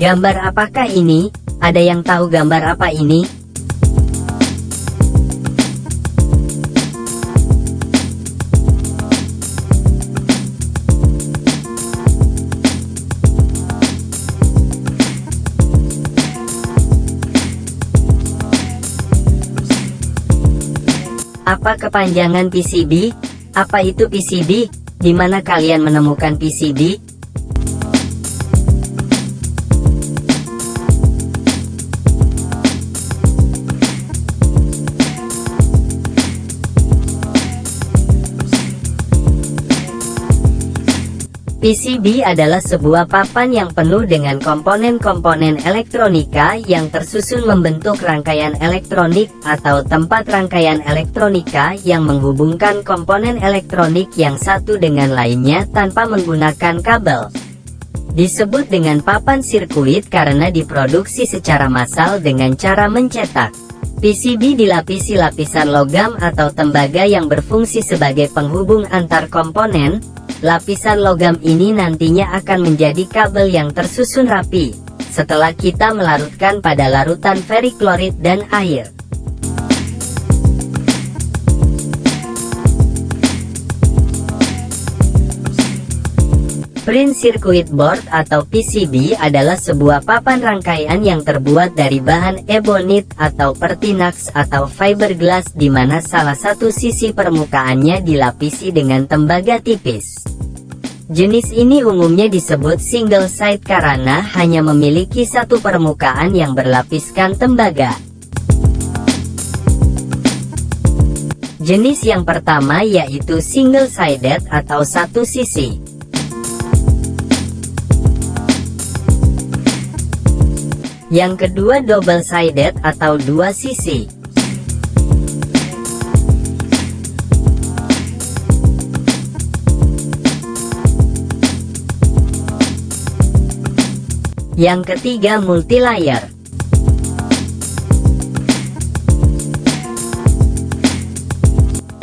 Gambar apakah ini? Ada yang tahu gambar apa ini? Apa kepanjangan PCB? Apa itu PCB? Di mana kalian menemukan PCB? PCB adalah sebuah papan yang penuh dengan komponen-komponen elektronika yang tersusun membentuk rangkaian elektronik atau tempat rangkaian elektronika yang menghubungkan komponen elektronik yang satu dengan lainnya tanpa menggunakan kabel. Disebut dengan papan sirkuit karena diproduksi secara massal dengan cara mencetak. PCB dilapisi lapisan logam atau tembaga yang berfungsi sebagai penghubung antar komponen. Lapisan logam ini nantinya akan menjadi kabel yang tersusun rapi, setelah kita melarutkan pada larutan ferriklorid dan air. Print Circuit Board atau PCB adalah sebuah papan rangkaian yang terbuat dari bahan ebonit atau pertinax atau fiberglass di mana salah satu sisi permukaannya dilapisi dengan tembaga tipis. Jenis ini umumnya disebut single side karena hanya memiliki satu permukaan yang berlapiskan tembaga. Jenis yang pertama yaitu single sided atau satu sisi. Yang kedua double sided atau dua sisi. Yang ketiga multilayer.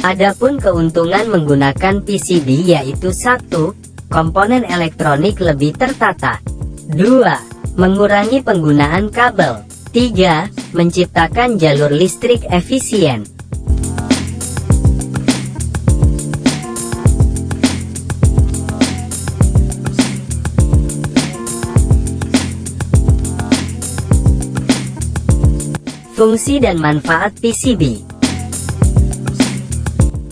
Adapun keuntungan menggunakan PCB yaitu 1. Komponen elektronik lebih tertata. 2. Mengurangi penggunaan kabel. 3. Menciptakan jalur listrik efisien. Fungsi dan manfaat PCB.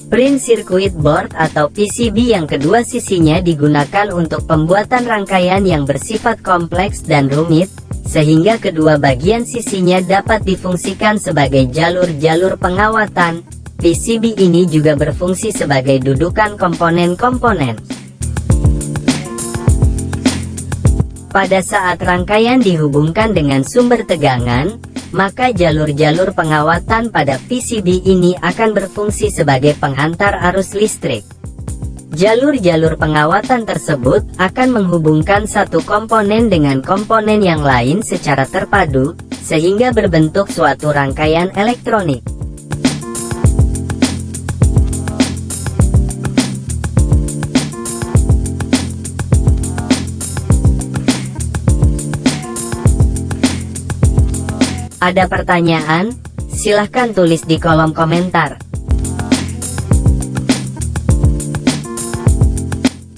Print Circuit Board atau PCB yang kedua sisinya digunakan untuk pembuatan rangkaian yang bersifat kompleks dan rumit, sehingga kedua bagian sisinya dapat difungsikan sebagai jalur-jalur pengawatan. PCB ini juga berfungsi sebagai dudukan komponen-komponen. Pada saat rangkaian dihubungkan dengan sumber tegangan, maka jalur-jalur pengawatan pada PCB ini akan berfungsi sebagai penghantar arus listrik. Jalur-jalur pengawatan tersebut akan menghubungkan satu komponen dengan komponen yang lain secara terpadu, sehingga berbentuk suatu rangkaian elektronik. Ada pertanyaan? Silahkan tulis di kolom komentar.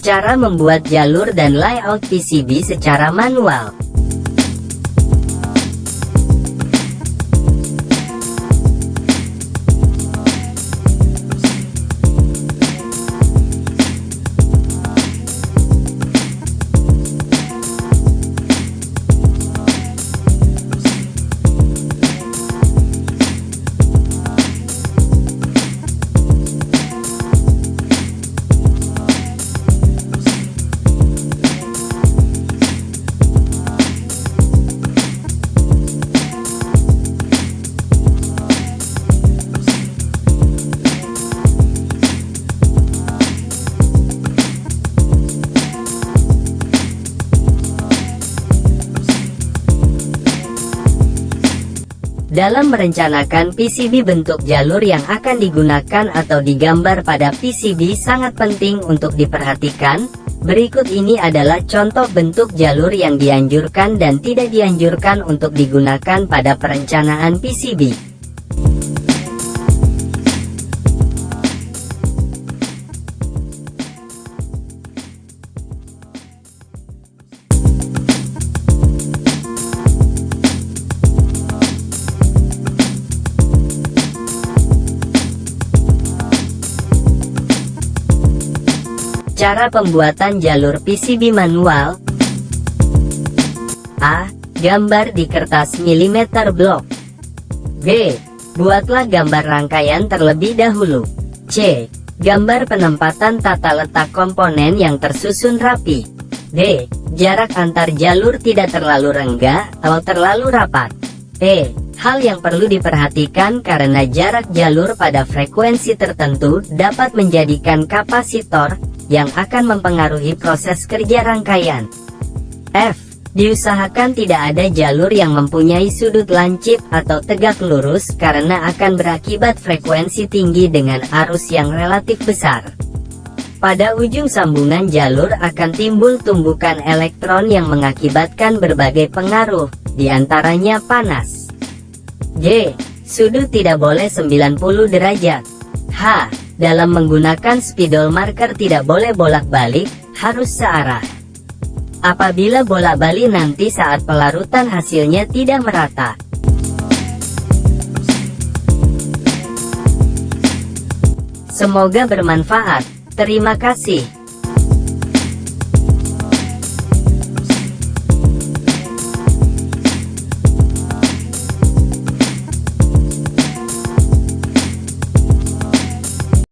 Cara membuat jalur dan layout PCB secara manual. Dalam merencanakan PCB, bentuk jalur yang akan digunakan atau digambar pada PCB sangat penting untuk diperhatikan, Berikut ini adalah contoh bentuk jalur yang dianjurkan dan tidak dianjurkan untuk digunakan pada perencanaan PCB. Cara pembuatan jalur PCB manual. A. Gambar di kertas milimeter blok. B. Buatlah gambar rangkaian terlebih dahulu. C. Gambar penempatan tata letak komponen yang tersusun rapi. D. Jarak antar jalur tidak terlalu rengga atau terlalu rapat. E. Hal yang perlu diperhatikan karena jarak jalur pada frekuensi tertentu dapat menjadikan kapasitor yang akan mempengaruhi proses kerja rangkaian. F. Diusahakan tidak ada jalur yang mempunyai sudut lancip atau tegak lurus karena akan berakibat frekuensi tinggi dengan arus yang relatif besar. Pada ujung sambungan jalur akan timbul tumbukan elektron yang mengakibatkan berbagai pengaruh, diantaranya panas. J. Sudut tidak boleh 90 derajat. H. Dalam menggunakan spidol marker tidak boleh bolak-balik, harus searah. Apabila bolak-balik nanti saat pelarutan hasilnya tidak merata. Semoga bermanfaat. Terima kasih.